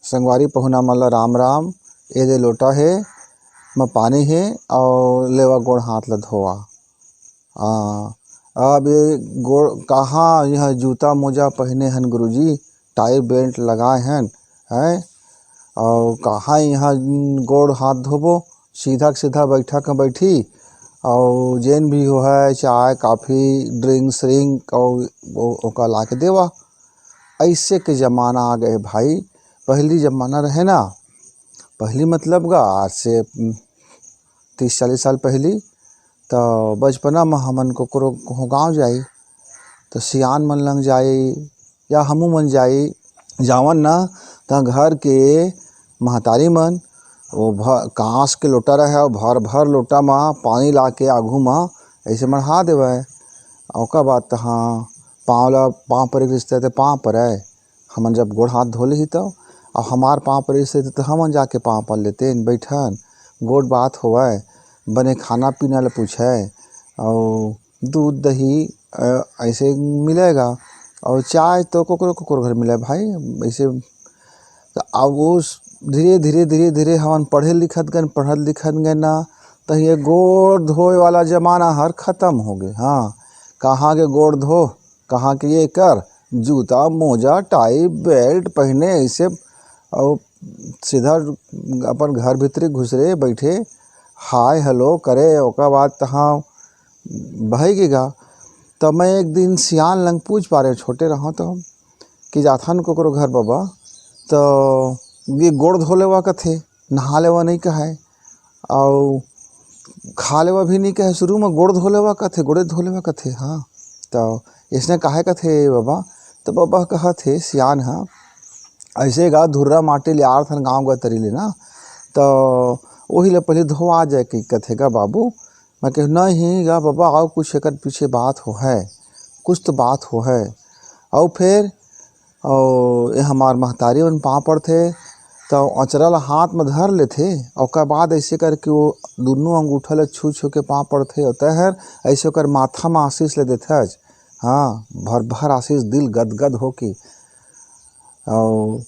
संगवारी पहुना मन ल राम राम। ए दे लोटा है म पानी है और लेवा गोड़ हाथ ल धोवा। अब ये गोड़ कहाँ यह जूता मोजा पहने हन गुरुजी, टाई बेल्ट लगाए हन हैं और कहाँ यहाँ गोड़ हाथ धोबो। सीधा सीधा बैठा के बैठी और जेन भी हो है चाय कॉफ़ी ड्रिंक्स रिंक और ओका ला के देवा। ऐसे के ज़माना आ गए भाई। पहली ज़माना रहे ना, पहली मतलब गा आज से 30-40 साल पहली, तो बचपना में हमन को गाँव जाई तो सियान मन लंग जाई या हमू मन जाई जावन ना, तो घर के महतारी मन वो कांस के लोटा रहे और भर भर लोटा में पानी ला के आघू में ऐसे मढ़ा देवे। ओका बाद तहाँ पाँव पर रिश्ते थे पाँव पर है हमन जब गोड़ हाथ धो ली तो और हमार पाँव पर रिश्ते थे तो हमन जाके पाँव पर लेते बैठन गोड़ बात होवे, बने खाना पीना ल पूछे और दूध दही ऐसे मिलेगा और चाय तो कोकरो घर मिले भाई ऐसे। तो अब उस धीरे धीरे हमन पढ़त लिखत गए ना, तो ये गोड़ धोए वाला ज़माना हर ख़त्म हो गए। हाँ, कहाँ के गोड़ धो, कहाँ के ये कर, जूता मोजा टाई बेल्ट पहने ऐसे और सीधा अपन घर भीतरे घुसरे बैठे हाय हेलो करे। ओका बाद तहाँ बहेगेगा। तो मैं एक दिन सियान लंग पूछ पा रहे छोटे रहा तो कि जाथन कोकरो घर बाबा, तो ये गोड़ धो लेवा कथे, नहा लेवा नहीं कहे और खा लेवा भी नहीं कहे, शुरू में गोड़ धो लेवा कथे, गोड़े धो लेवा कथे। हाँ, तो इसने कहे कथे बाबा, तो बाबा कहा थे सियान हाँ ऐसे गा धुर्रा माटी ले आर थन गाँव गा तरी ले ना, तो वही ले पहले धोआ जाए कि कथे गा बाबू। मैं कह नहीं गा बाबा आओ कुछ एक पीछे बात हो है, कुछ तो बात हो है। और फिर और ये हमार महतारी मन पाँव पर थे तो अचरा ला हाथ में धर लेथे और बाद ऐसे करके वो दोनों अंगूठा ले छू छू के पाँव पर थे तहर ऐसे कर माथा में आशीष ले देते। हाँ, भर भर आशीष दिल गदगद हो की और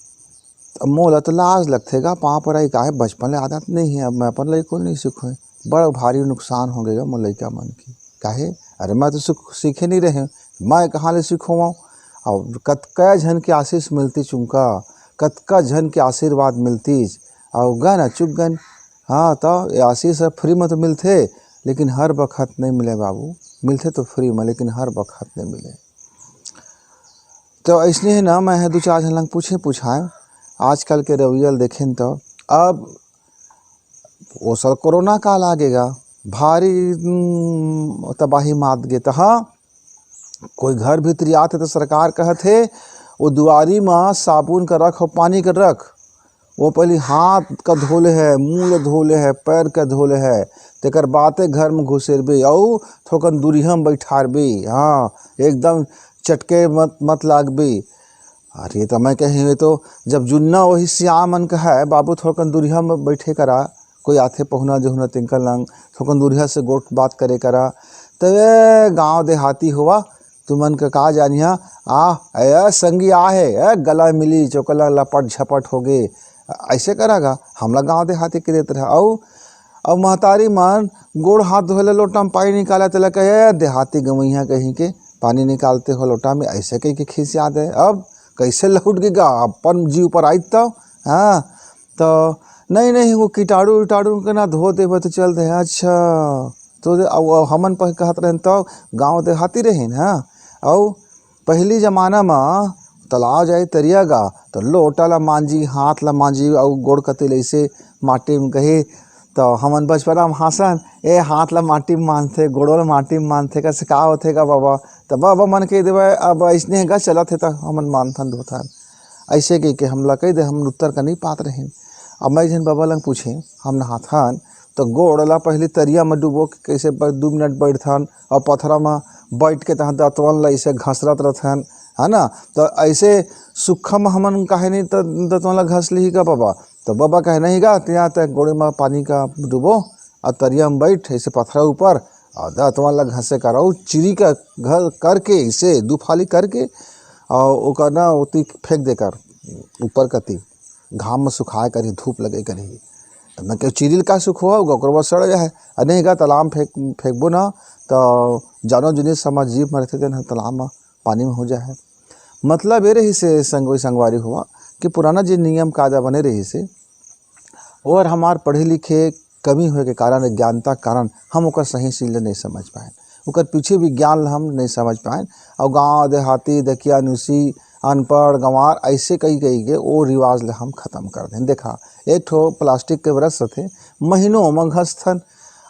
मोला तो लाज लगथेगा पाँव पर आई काहे बचपन ले आदत नहीं है। अब मैं अपन लइको नहीं सीखे, बड़ा भारी नुकसान हो गएगा मोर लइका मन की। काहे अरे मैं तो सीखे नहीं रहे, मैं कहाँ ले सीखूँ। और कतका झन के आशीष मिलती चुमका, कतका झन के आशीर्वाद मिलती और गन चुप गन। हाँ, तो ये आशीष फ्री में तो मिलते लेकिन हर वक्त नहीं मिले बाबू, मिलते तो फ्री में लेकिन हर वक्त नहीं मिले। तो इसलिए है ना मैं 2-4 झन लंग पूछाए आजकल के रवियल देखें तो अब वो साल कोरोना काल आगेगा भारी तबाही मात गे। तो हाँ, कोई घर भीतरी आते तो सरकार कहते वो दुआरी में साबुन का रख और पानी का रख, वो पहले हाथ का धोले है, मुँह धोले है, पैर का धोले है, तेकर बाते घर में घुसेरबे और थोकन दूरिया में बैठारबे। हाँ, एकदम चटके मत लागबे। अरे तो मैं कहे तो जब जुन्ना वही सियान मन का है बाबू थोकन दूरिया में बैठे करा, कोई आथे पहुना जहुना तिनकर लंग थोकन दूरिया से गोट बात करे करा। तो गाँव देहाती हुआ तुमन का जानिया आ संगी आ है गला मिली चौकला लपट झपट हो गए ऐसे करागा। हमला गाँव देहाती के देते रहा और महतारी मन गोड़ हाथ धोले लोटा में पानी निकाला तो कहे देहाती गवैया कहीं के पानी निकालते हो लोटा में ऐसे कहीं के खींच याद है। अब कैसे लौट गएगा अपन जीव पर आई तो। हाँ, तो नहीं वो कीटाणु उटाणु के ना धो देवे तो चल दे। अच्छा, तो हमन पर कहत रहे तो गाँव देहाती रहे ना। और पहली ज़माना में तालाब जाए तरिया गा तो लोटा ला मांझी हाथ ला मांझी और गोड़ कतिल ऐसे माटी में कहे। तो हमन बचपना में हंसन ए हाथ ला माटी में मानते गोड़ो ला माटी में मानते कैसे का होते का बाबा। तो बाबा मन कह देवे अब ऐसने गा चलत है तो हमन मानथन धोथन ऐसे कह के हमला कह दे हम उत्तर का नहीं पात रहे। अब मैं जन बाबा लंग पूछे हम नहाथन तो गोड़ ला पहले तरिया में डूबो कैसे 2 मिनट बैठथन और पथरा में बैठ के तहाँ दतवन ला ऐसे घसरत रहथन है ना। तो ऐसे सूखा में हमन कहे नहीं तो दतवन ला घस ली का बाबा। तो बाबा कहे नहीं गा ત્યાં तक गोड़े में पानी का डूबो और तरिया में बैठ ऐसे पथरा ऊपर और दतवन ला घसे कराओ चिरी का घर करके ऐसे 2 फाली करके और ओकर ना ओती फेंक देकर ऊपर कती घाम में सुखाए करी, धूप लगे करी। तो मैं क्या चिरिल का सुख हो ओकर सड़ जाए अने गा तालाब फेंकबो ना तो जानो जिनिस समझ जीव में रहते ना तालाब में पानी में हो जाए। मतलब ये रही से संगोई संगवारी हुआ कि पुराना जो नियम कायदा बने रही से और हमार पढ़े लिखे कमी होए के कारण, अज्ञानता के कारण हम ओकर सही सील नहीं समझ पाए, ओकर पीछे विज्ञान हम नहीं समझ पाए। और गाँव देहाती दकिया नुसी अनपढ़ गंवार ऐसे कई के वो रिवाज ले हम खत्म कर दें। देखा एक ठो प्लास्टिक के ब्रश थे महीनों में घसथन।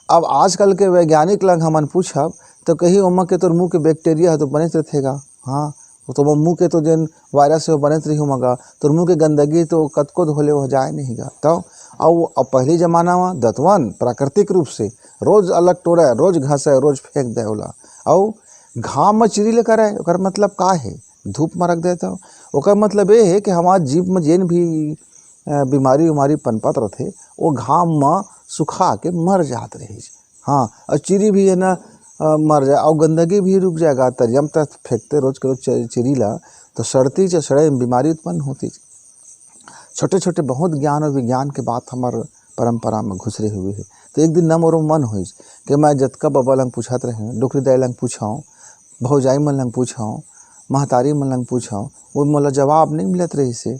अब आजकल के वैज्ञानिक लग हमन पूछब तो कही ओमा के तोर मुँह के बैक्टीरिया है तो बने रहेगा। हाँ तो मुँह के तो जन वायरस है वो बनत रही मगा तोर मुँह के गंदगी तो कतको धोले हो जाए नहीं गा। तो अब पहले जमाना में दतवन प्राकृतिक रूप से रोज अलग टोरे, रोज घसे, रोज फेंक दे ओला। और घाम में चिरी ले करे ओकर मतलब का है, धूप में रख देता ओकर मतलब ये है कि हमारे जीव में जेन भी बीमारी उमारी पनपत रहते वो घाम में सुखा के मर जात रही। हाँ और चिरी भी है ना मर जाए और गंदगी भी रुक जाएगा। तरियम तक फेंकते रोज के रोज चिरी ला तो सड़ती च सड़े बीमारी उत्पन्न होती। छोटे छोटे बहुत ज्ञान और विज्ञान के बात हमारे परंपरा में घुसरे हुए है। तो एक दिन न मोरो मन हो कि मैं जतका बाबा लंग पूछत रहे, डुकरी दाई लंग पूछाऊँ, भौजाई मन लंग पूछाऊँ, महतारी मन लंग पूछाऊँ, वो मोला जवाब नहीं मिलत रही से।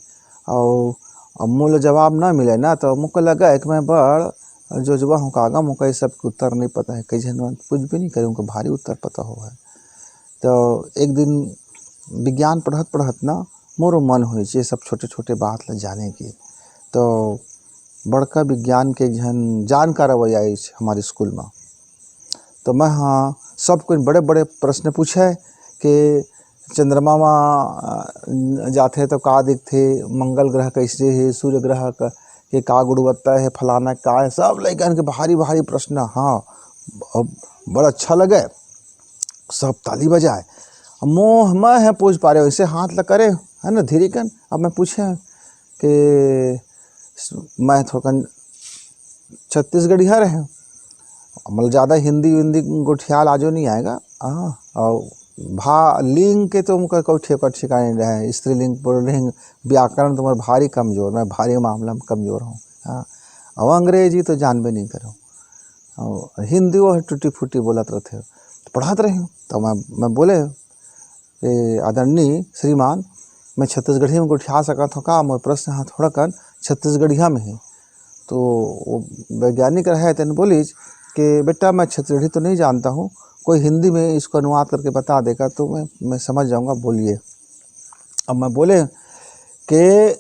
और अब मोला जवाब ना मिले ना तो मुझको लगा कि मैं बड़ जो जुआ हूँ कागा मुझको ये सब उत्तर नहीं पता है, कई जन कुछ भी नहीं करे उनको भारी उत्तर पता हो है। तो एक दिन विज्ञान पढ़त पढ़त ना मोरो मन हो ये सब छोटे छोटे बात ल जाने की। तो बड़का विज्ञान के जन जानकार आई हमारे स्कूल में। तो मैं हाँ सब कोई बड़े बड़े प्रश्न पूछे कि चंद्रमा में जाते तो का दिखते, मंगल ग्रह कैसे है, सूर्य ग्रह के का गुणवत्ता है, फलाना का है, सब लड़कन के भारी भारी प्रश्न। हाँ बड़ा अच्छा लगे, सब ताली बजाए। मोह मैं है पूछ पा रहे वैसे हाथ ल करे है ना धीरे कन। अब मैं पूछे कि मैं थोड़ा छत्तीसगढ़िया रहे, मतलब ज़्यादा हिंदी विंदी को ख्याल आजो नहीं आएगा। हाँ और लिंग के तो मुझका कोई ठिकाने नहीं रहे, स्त्रीलिंग पुल्लिंग व्याकरण तो मैं भारी कमज़ोर, मैं भारी मामला में कमज़ोर हूँ। हाँ और अंग्रेजी तो जानबे नहीं करूँ, और हिंदी वो टूटी फूटी बोलत रहते पढ़ाते रहे। तो मैं बोले कि आदरणीय श्रीमान मैं छत्तीसगढ़ी में उठा सकता हूँ का, मोर प्रश्न हाँ थोड़ा कन छत्तीसगढ़िया में है। तो वो वैज्ञानिक रहे तेन बोलीज कि बेटा मैं छत्तीसगढ़ी तो नहीं जानता हूँ, कोई हिंदी में इसको अनुवाद करके बता देगा तो मैं समझ जाऊँगा, बोलिए। अब मैं बोले कि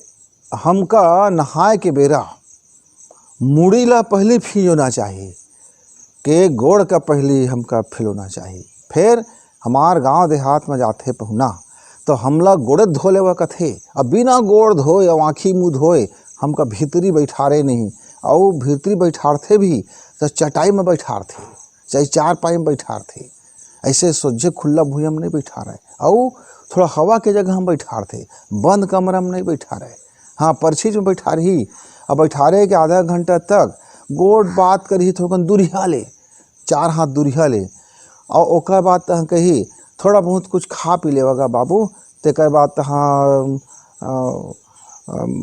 हमका नहाए के बेरा मुड़ी ला पहले फिलोना चाहिए, कि गोड़ का पहले हमका फिलोना चाहिए। फिर हमार गांव देहात में जाते पहुना तो हमला गोड़ धो लेवा कथे, अब बिना गोड़ धोए और आँखी मुँह धोए हमका भीतरी बैठारे नहीं। और भीतरी बैठारते भी तो चटाई में बैठारते, चाहे चारपाई में बैठारते, ऐसे सोझे खुला भुइयां में नहीं बैठा रहे। और थोड़ा हवा के जगह हम बैठारते, बंद कमरा में नहीं बैठा रहे। हाँ परछीज में बैठा रही, अब बैठा रहे कि आधा घंटा तक गोड़ बात करी थोड़ा दूरिया ले, 4 हाथ दूरिया ले। और ओकर बाद कही थोड़ा बहुत कुछ खा पी लेगा बाबू, तेकर बाद हाँ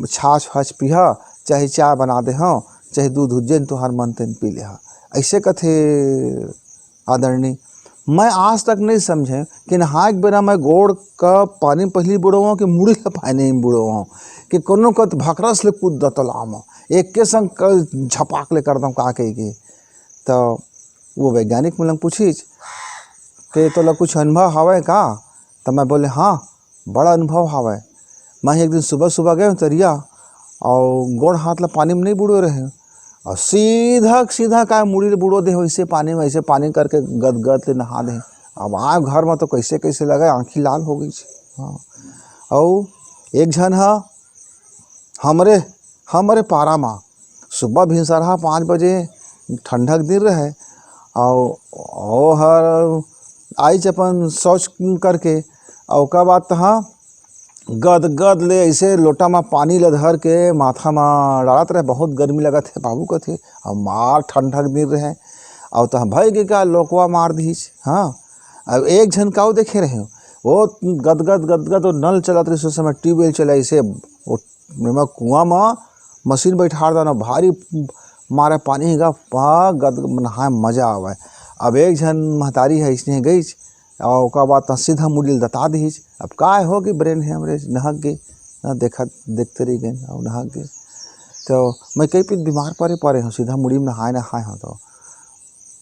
छाछ फाछ पिहा, चाहे चाय बना दे हाँ, चाहे दूध उज्जैन तुहार मन तेन पी ले। ऐसे कथे आदरणीय। मैं आज तक नहीं समझे कि नहाए के बेरा मैं गोड़ का पानी पहली बुड़ो कि मुड़ी का पानी में बुड़ो, कि कोनो कत भकरस ले कूद द तालाब में एक के संग झपाक ले कर दूँ का कही। तो वो वैज्ञानिक मिलन पूछीच कि तो कुछ अनुभव हवे का। तो मैं बोले हाँ बड़ा अनुभव हवे। मैं एक दिन सुबह सुबह गए तरिया और गोड़ हाथ ला पानी में नहीं बुड़ो रहे, और सीधा का मुड़ी ले बुड़ो दे वैसे पानी में, ऐसे पानी करके गद ले नहा दे। अब आए घर में तो कैसे कैसे लगे, आँखी लाल हो गई। हाँ और एक जन है हमरे पारा में सुबह भिनसरहा 5 बजे ठंडक दिन रहे, और हर आई अपन शौच करके और बात हाँ गद ले ऐसे लोटा में पानी ल धर के माथा में डालत रहे। बहुत गर्मी लगत है बाबू का थे, और मार ठंडक दिन रहे, और तो भाई के का लोकवा मार दीच। हाँ अब एक झन देखे रहे वो गदगद और नल चलत रहे, उस समय ट्यूबवेल चला, ऐसे वो मैं कुआं में मशीन बैठा देना भारी मारे पानी हिगा पा गद नहाए मजा आवे। अब एक झन महतारी है इसने गई और ओकर बाद तो सीधा मुड़िल दता दीज। अब का हो कि ब्रेन है हमरे नहक गए ना देखा देखते रह गए और नहक गए। तो मैं कई पीट बीमार पड़े हूँ सीधा मुड़ी में नहाए नहाए हूँ।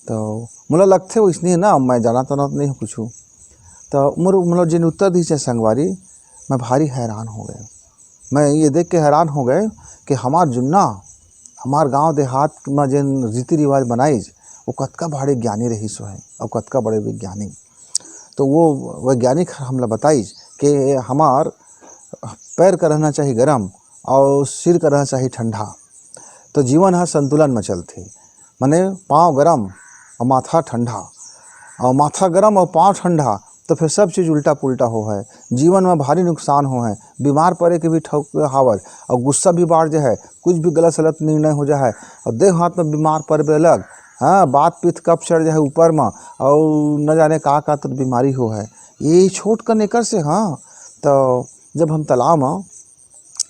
तो मुला लगते हो इसलिए ना मैं जाना तो नहीं हूँ कुछ। तो मतलब जिन उत्तर दी है संगवारी मैं भारी हैरान हो गए। मैं ये देख के हैरान हो गए कि हमार जुन्ना हमार गांव देहात में जिन रीति रिवाज बनाइज वो कतका बड़े ज्ञानी रही सो है और कतका बड़े वैज्ञानिक। तो वो वैज्ञानिक हमला बताइज कि हमार पैर का रहना चाहिए गरम और सिर का रहना चाहिए ठंडा। तो जीवन है संतुलन में चलते माने पाँव गरम और माथा ठंडा और माथा गरम और पाँव ठंडा तो फिर सब चीज़ उल्टा पुल्टा हो है। जीवन में भारी नुकसान हो है, बीमार पड़े के भी ठोक हावज और गुस्सा भी बढ़ जाए, कुछ भी गलत सलत निर्णय हो जाए और देह हाथ में बीमार पड़े अलग। हाँ बात पीत कब चढ़ जाए ऊपर में और न जाने का तो बीमारी हो है ये छोट कर नेकर से। हाँ तो जब हम तालाब में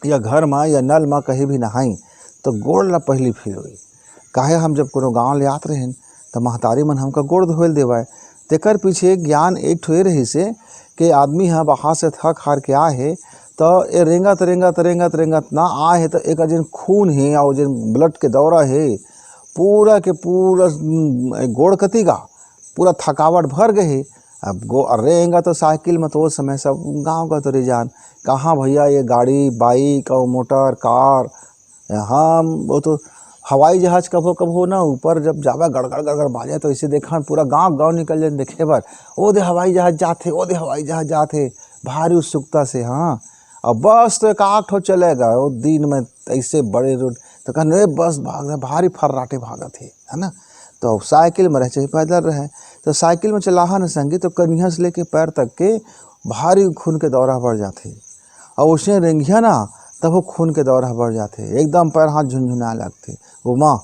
या घर में या नल में कहीं भी नहाई तो गोड़ ला पहली फील हुई। काहे हम जब कोनो गाँव ले आते रहें तो महतारी मन हमका गोड़ धोल देवाए। तेकर पीछे ज्ञान एक ठो रही से कि आदमी है बाहर से थक हार के आए है तो ये रेंगत ना आए है तो एक जिन खून है और जिन ब्लड के दौरा है पूरा के पूरा गोड़ कतीगा पूरा थकावट भर गए। अब रेंगा तो साइकिल में तो वो समय सब गांव का तो रिजान कहाँ भैया ये गाड़ी बाइक और मोटर कार। हम वो तो हवाई जहाज कभो ना ऊपर जब जावा गड़गड़ गड़गड़ बाजे तो इसे देखा पूरा गांव निकल जाए देखे बर ओ दे हवाई जहाज जाते ओ दे हवाई जहाज जाते भारी उत्सुकता से। हाँ अब बस तो एक आठ हो चलेगा वो दिन में ऐसे बड़े रोड तो कहने बस भाग रहे भारी फर्राटे भागा थे है ना। तो साइकिल में रहे चाहे पैदल रहे तो साइकिल में चलाहा न संगी तो कन्हिया से लेके पैर तक के भारी खून के दौरा बढ़ जाते और उसने रेंगिया ना तब वो खून के दौरा बढ़ जाते एकदम पैर हाथ झुनझुना लगते वो माँ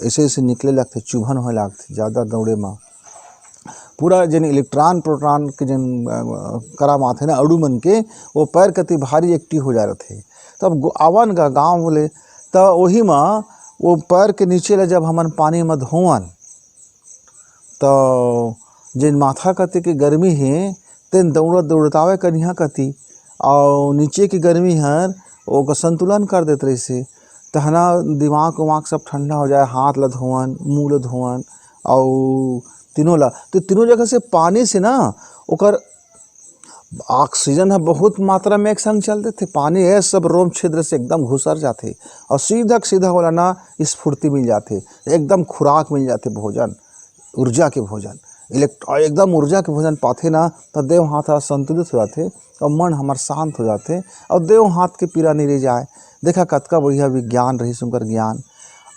ऐसे ऐसे निकले लगते चुभन हो लगते ज़्यादा दौड़े माँ पूरा जिन इलेक्ट्रॉन प्रोटॉन के जिन करा माथे ना अड़ू मन के वो पैर कति भारी एक्टिव हो जा रहे थे। तब आवन का गाँव बोले तो वही माँ वो पैर के नीचे ले जब हमन पानी में धोवन तो जिन माथा कति की गर्मी है तेन दौड़तावे कन्हिया कति और नीचे की गर्मी है वो का संतुलन कर देते रही से तहना दिमाग उमाग सब ठंडा हो जाए। हाथ ला धोवन मुँह ला धोवन और तीनों ला तो तीनों जगह से पानी से ना ओकर ऑक्सीजन है बहुत मात्रा में एक संग चलते थे। पानी है सब रोम छिद्र से एकदम घुसर जाते और सीधा वाला ना स्फूर्ति मिल जाते एकदम खुराक मिल जाते भोजन ऊर्जा के भोजन एकदम ऊर्जा के भोजन पाते ना तो देव हाथ संतुलित हो जाते और मन हमार शांत हो जाते और देव हाथ के पीड़ा नहीं रह जाए। देखा कतका बढ़िया विज्ञान रही सुनकर ज्ञान।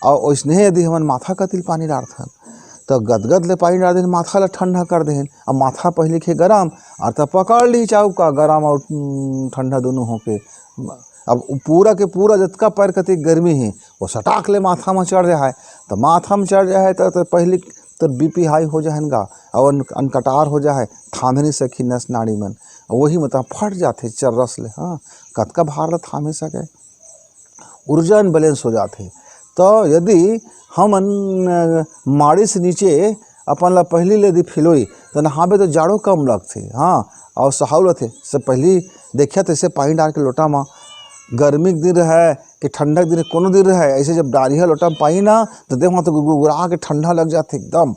और वैसने यदि हमन माथा कतिल पानी डालथन तो गदगद ले पानी डाल देन माथा ला ठंडा कर देन और माथा पहले के गरम और तब पकड़ ली चाउ का गरम और ठंडा दोनों होके अब पूरा के पूरा जितना पैर कति गर्मी है वो सटाक ले माथा में चढ़ जाए तो माथा में चढ़ जाए तो पहले तो बीपी हाई हो जाएगा और अनकटार हो जाए थाम नहीं सकी नस नाड़ी मन वही मतलब फट जाते चर्रस ले। हाँ कतका भार ला थामे सके ऊर्जा अनबैलेंस हो जाते। तो यदि हम माड़ी से नीचे अपन ला पहली ले दी फिलोई तो नहाबे तो जाड़ो कम लगते। हाँ और सहावत थे सब पहली देखिए तो ऐसे पानी डाल के लोटा में गर्मी के दिन रहे कि ठंडक दिन कोनो दिन रहे ऐसे जब डालिया लोटा में पानी ना तो देख वहाँ तो गुगुरा के ठंडा लग जाते एकदम।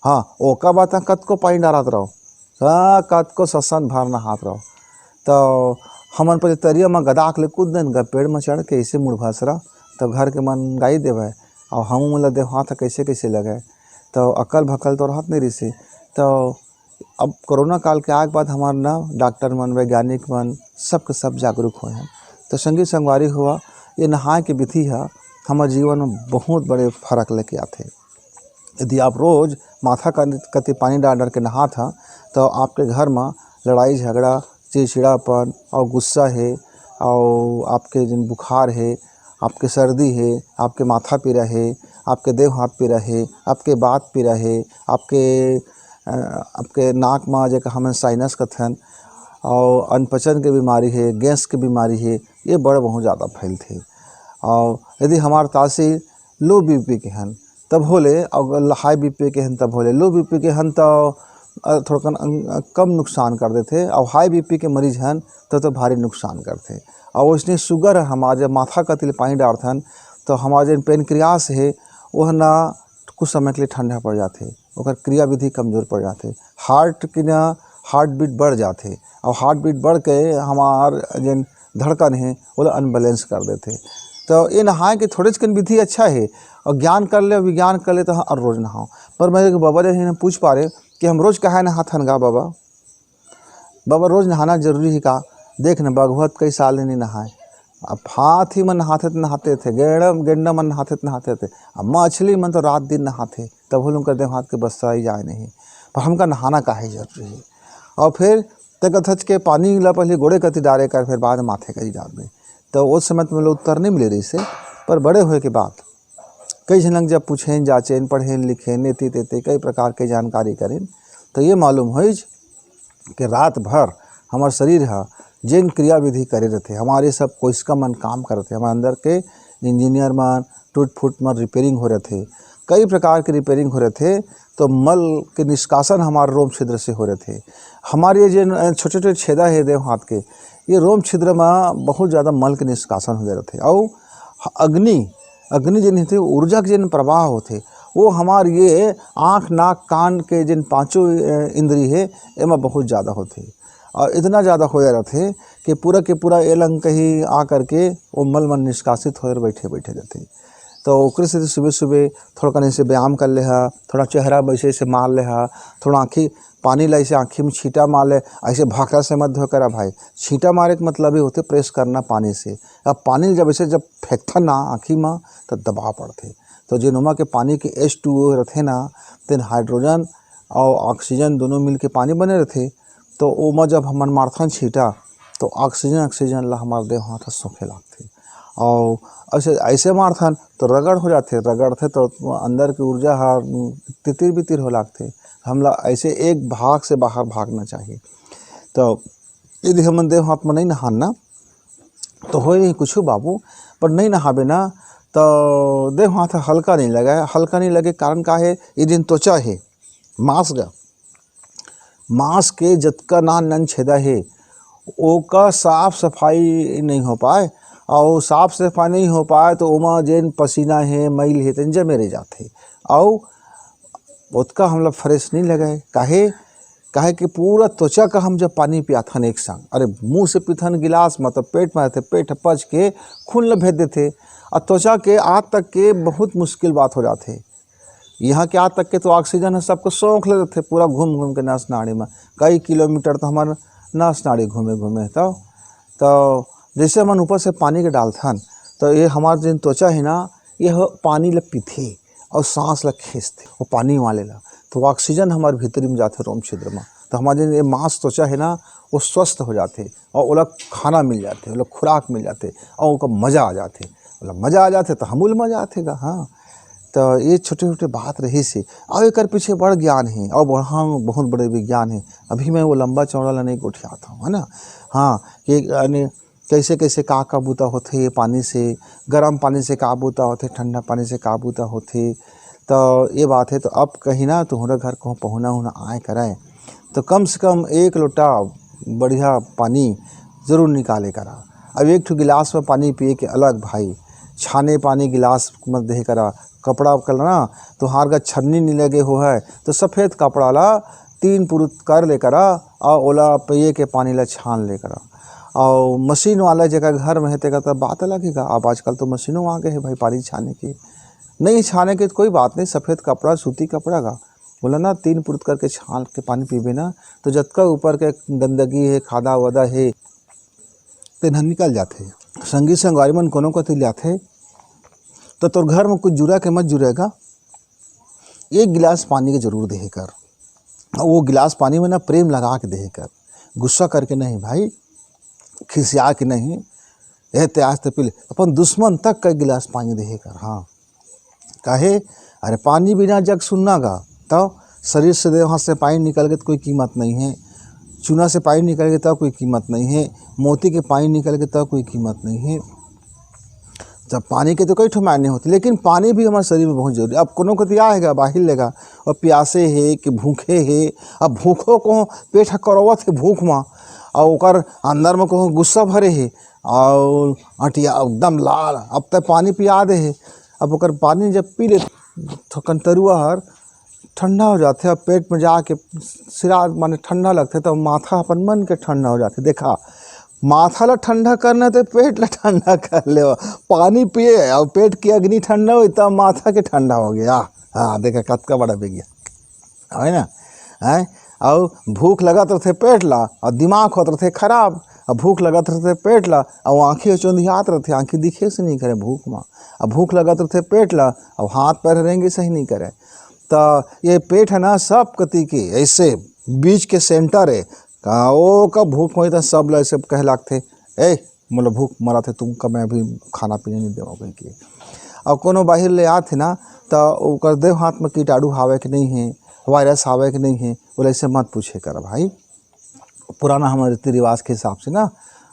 हाँ ओका बात कत को पानी डालत रहो हाँ कत को ससन भर नहात रहो। तो हमन पर तरिया में गदाक ले कूद देन पेड़ में चढ़ के ऐसे मुड़ भसरा तो घर के मन गाई देवे और हम मतलब देव हाथ कैसे कैसे लगे तो अकल भकल तो रहत नहीं रही। तो अब कोरोना काल के आग बाद हमारे ना डॉक्टर मन वैज्ञानिक मन सबके सब जागरूक हुए हैं। तो संगी संगवारी हुआ ये नहाए के विधि है हमारे जीवन में बहुत बड़े फर्क लेके आते। यदि आप रोज़ माथा कति पानी डाल डाल के नहाता तो आपके घर में लड़ाई झगड़ा चिड़चिड़ापन और गुस्सा है और आपके जिन बुखार है आपके सर्दी है आपके माथा पीड़ा है आपके देह हाथ पीड़ा है आपके बात पीड़ा है आपके नाक में जो हमें साइनस कथन और अनपचन के बीमारी है, गैस की बीमारी है, ये बड़े बहुत ज़्यादा फैलते। और यदि हमारे तासीर लो बीपी के हन तब होले, और हाई बीपी के हन तब होले। लो बीपी के हन तो थोड़ा कम नुकसान कर देते, और हाई बीपी के मरीज हन तो भारी नुकसान करते। और उसने शुगर है हमारे जब माथा का तिल पानी डालथन तो हमारे जो पेनक्रियास है वह ना कुछ समय के लिए ठंडा पड़ जाते, और क्रिया विधि कमज़ोर पड़ जाते। हार्ट की ना हार्ट बीट बढ़ जाते, और हार्ट बीट बढ़ के हमार जो धड़कन है वो अनबैलेंस कर देते। तो ये नहाए के थोड़े चिकन विधि अच्छा है, और ज्ञान कर ले विज्ञान कर ले तो हर रोज़ नहाओ। पर मेरे बाबा ने पूछ पा रहे कि हम रोज़ कहाँ नहाथन गा बाबा, बाबा रोज़ नहाना जरूरी है का? देख न भगवत कई साल नहीं नहाए, अब हाथी मन नहाते थे, गेंडा मन नहाते थे, अब मछली मन तो रात दिन नहाते, तब हम लोग कर दे हाथ के बस्ता ही जाए नहीं। पर हमका नहाना काहे जरूरी है। और फिर तक के पानी ला पहले गोड़े कति डाले कर, फिर बाद माथे कहीं डाल दे। तो उस समय तो मतलब उत्तर नहीं मिले रही से, पर बड़े हुए के बाद कई जन जब पूछें जाचें पढ़ें लिखें नेति तेते कई प्रकार के जानकारी करें तो ये मालूम हो कि रात भर हमार शरीर है जिन क्रिया विधि करे रहते, हमारे सब कोशिका मन काम करते, हमारे अंदर के इंजीनियर मन टूट फूट मन रिपेयरिंग हो रहे थे, कई प्रकार के रिपेयरिंग हो रहे थे। तो मल के निष्कासन हमारे रोम छिद्र से हो रहे थे। हमारे ये जो छोटे छोटे छेदा है देव हाथ के, ये रोम छिद्र में बहुत ज़्यादा मल के निष्कासन हो रहे थे। और अग्नि जिन थे ऊर्जा के जिन प्रवाह होते वो हमारे ये आँख नाक कान के जिन पांचों इंद्री है एમાં बहुत ज़्यादा होते, और इतना ज़्यादा हो जा रहे थे कि पूरा के पूरा एलंग कहीं आ करके वो मल मन निष्कासित हो बैठे बैठे रहते। तो ओकरे से सुबह सुबह थोड़ा कहीं से व्यायाम कर ले, थोड़ा चेहरा वैसे से मार ले, थोड़ा आँखी पानी ला ऐसे आँखी में छींटा मार ले, ऐसे भाखड़ा से मत धो करा भाई। छींटा मारे के मतलब ही होते प्रेस करना पानी से। अब पानी जब ऐसे जब फेंकता ना आँखी में तो दबाव पड़ते। तो जो नुमा के पानी के H2O रहते ना, तेन हाइड्रोजन और ऑक्सीजन दोनों मिल के पानी बने रहते। तो ओमा जब हमन मारथन छीटा तो ऑक्सीजन ला हमारे देह हाथ सोखे लागते, और ऐसे मारथन तो रगड़ हो जाते, रगड़ते तो अंदर की ऊर्जा तितिर बितिर हो लागते। हमला ऐसे एक भाग से बाहर भागना चाहिए। तो यदि हमन देह हाथ में नहीं नहाना तो हो नहीं कुछ बाबू, पर नहीं नहाबे ना तो देह हाथ हल्का नहीं लगे। हल्का नहीं लगे कारण का है, ये दिन त्वचा है मांस के जतका नन छेदा है ओका साफ सफाई नहीं हो पाए, और साफ सफाई नहीं हो पाए तो ओमा जेन पसीना है मैल है तेन जमे रह जाते, और उसका हम लोग फ्रेश नहीं लगे। काहे कि पूरा त्वचा का हम जब पानी पियाथन एक संग, अरे मुंह से पीथन गिलास मतलब पेट में रहते, पेट पच के खून ल भेज देते, और त्वचा के आज तक के बहुत मुश्किल बात हो जाते। यहाँ के आज तक के तो ऑक्सीजन है सबको सोख ले देते पूरा घूम घूम के नस नाड़ी में, कई किलोमीटर तो हमारे नस नाड़ी घूमे। तो जैसे हम ऊपर से पानी के डालथन तो ये हमारे जो त्वचा है ना ये पानी ल पीथे और सांस ला खींचते वो पानी वाले ला, तो ऑक्सीजन हमारे भीतरी में जाते रोम छिद्र में, तो हमारे ये मांस त्वचा है ना वो स्वस्थ हो जाते, और वो लोग खाना मिल जाते, वो लोग खुराक मिल जाते, और उनका मज़ा आ जाते। मतलब मज़ा आ जाते तो हमूल मज़ा आतेगा। हाँ, तो ये छोटे छोटे बात रही से, और एक पीछे बड़ ज्ञान है और बहुत बड़े विज्ञान है। अभी मैं वो लंबा चौड़ा ला नहीं उठाता हूँ, है ना। हाँ, कि कैसे कैसे का बूता होते ये पानी से, गर्म पानी से का बूता होते, ठंडा पानी से का बूता होते। तो ये बात है। तो अब कहीं ना तुम्हारे घर को पहुना होना आए कराए तो कम से कम 1 लोटा बढ़िया पानी ज़रूर निकाले करा। अब 1 गिलास में पानी पिए के अलग भाई, छाने पानी गिलास मत दे करा। कपड़ा करना तो हार का छन्नी नहीं लगे हो है तो सफ़ेद कपड़ा ला 3 पुरुत कर ले करा, और ओला पिए के पानी ला छान ले करा। और मशीन वाला जगह घर में है तेगा तब बात लगेगा। अब आजकल तो मशीनों आ गए हैं भाई पानी छाने की, नहीं छाने की तो कोई बात नहीं, सफ़ेद कपड़ा सूती कपड़ा का बोला ना 3 पुरुत करके छान के पानी पीबे ना तो जतका ऊपर के गंदगी है खादा वदा है तेना निकल जाते। संगी संगवारी मन कोनो को लाते तो तोर घर में कुछ जुड़ा के मत जुड़ेगा, 1 गिलास पानी के जरूर दे कर, और वो गिलास पानी में ना प्रेम लगा के दे कर, गुस्सा करके नहीं भाई, खिसिया के नहीं, यह त्यास तो पी अपन दुश्मन तक का गिलास पानी दे कर। हाँ, काहे अरे पानी बिना जग सुनना गा, तो शरीर से देह हाथ से पानी निकल के तो कोई कीमत नहीं है। चूना से पानी निकल के तब कोई कीमत नहीं है, मोती के पानी निकल के तब कोई कीमत नहीं है। जब पानी के तो कई ठो मायने होते, लेकिन पानी भी हमारे शरीर में बहुत जरूरी। अब कोनो को दिया आएगा बाहिर लेगा और प्यासे है कि भूखे है, अब भूखो को पेट करवत है भूख में, और ओकर अंदर में को गुस्सा भरे है और अटिया एकदम लाल, अब तक पानी पिया दे है। अब ओकर पानी जब पी ले थकन तरुआ हर ठंडा हो जाते, अब पेट में जाके सिरा माने ठंडा लगते, तो माथा अपन मन के ठंडा हो जाते। देखा, माथा ला ठंडा करना तो पेट ला ठंडा कर ले, पानी पिए और पेट की अग्नि ठंडा हुई तब माथा के ठंडा हो गया। हाँ देखा कतका बड़ा विज्ञान है ना। है और भूख लगत रहते पेट ला और दिमाग होत रहते खराब, और भूख लगत रहते पेट ला और आँखें चौंधियात रहते, आँखें दिखे से नहीं करे भूख में, और भूख लगत रहते पेट ला और हाथ पैर रहेंगे सही नहीं करे। तो ये पेट है ना सब कति के ऐसे बीच के सेंटर है, का वो कब भूख हुई तो सब लोग ऐसे कह लागते ए मतलब भूख मरा थे तुम कब, मैं अभी खाना पीने नहीं देवा कह के। और कोनो बाहर ले आते ना तो ओकर देव हाथ में कीटाणु हावे कि नहीं है, वायरस हावे कि नहीं है, बोले ऐसे मत पूछे कर भाई। पुराना हमारे रीति रिवाज के हिसाब से ना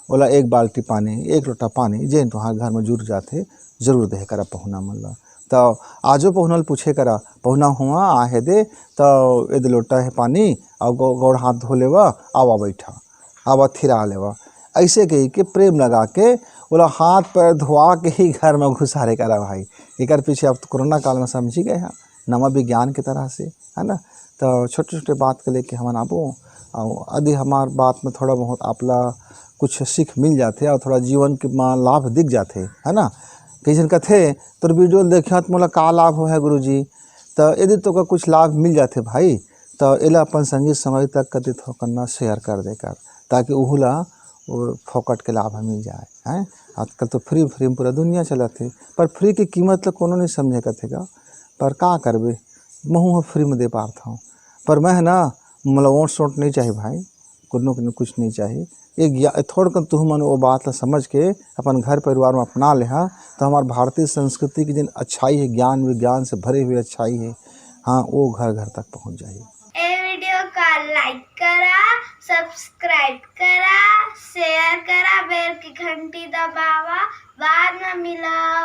बोला एक बाल्टी पानी एक लोटा पानी जे तुम्हारे घर में जुट जाते जरूर दे करा पहुना मन ला। तो आजो पहुनल पूछे करा पहुना हुआ आहे दे तो एद लोटा है पानी और गोड़ हाथ धो लेवा, आवा बैठा आवा थिरा लेवा, ऐसे कही के प्रेम लगा के बोला हाथ पैर धोआ के ही घर में घुसारे करा भाई। एक पीछे अब तो कोरोना काल में समझी गए हैं नवा विज्ञान की तरह से, है ना। तो छोटे छोटे बात के लेके हम आबो और यदि हमार बात में थोड़ा बहुत आपला कुछ सीख मिल जाते और थोड़ा जीवन के लाभ दिख जाते, है ना। कई जन कथे तो वीडियो देखिए तो मोला का लाभ हो है गुरुजी, तो यदि तो का कुछ लाभ मिल जाते भाई तो एला अपन संगीत समय तक कति थो करना शेयर कर देकर, ताकि उहुला फोकट के लाभ मिल जाए हैं। आजकल तो फ्री फ्री में पूरा दुनिया चलाते, पर फ्री की कीमत तो कोनो नहीं समझे कथेगा, पर का करबे महू फ्री में दे पाता हूँ। पर मैं है ना मतलब वोट सोट नहीं चाहिए भाई, कुछ नहीं चाहिए। एक थोड़ा कन तुम मन वो बात ला समझ के अपन घर परिवार में अपना ले हाँ, तो हमारे भारतीय संस्कृति की जिन अच्छाई है, ज्ञान विज्ञान से भरे हुए अच्छाई है, हाँ वो घर घर तक पहुँच जाए। ये वीडियो का लाइक करा, सब्सक्राइब करा, शेयर करा, बेल की घंटी दबावा, बाद में मिला।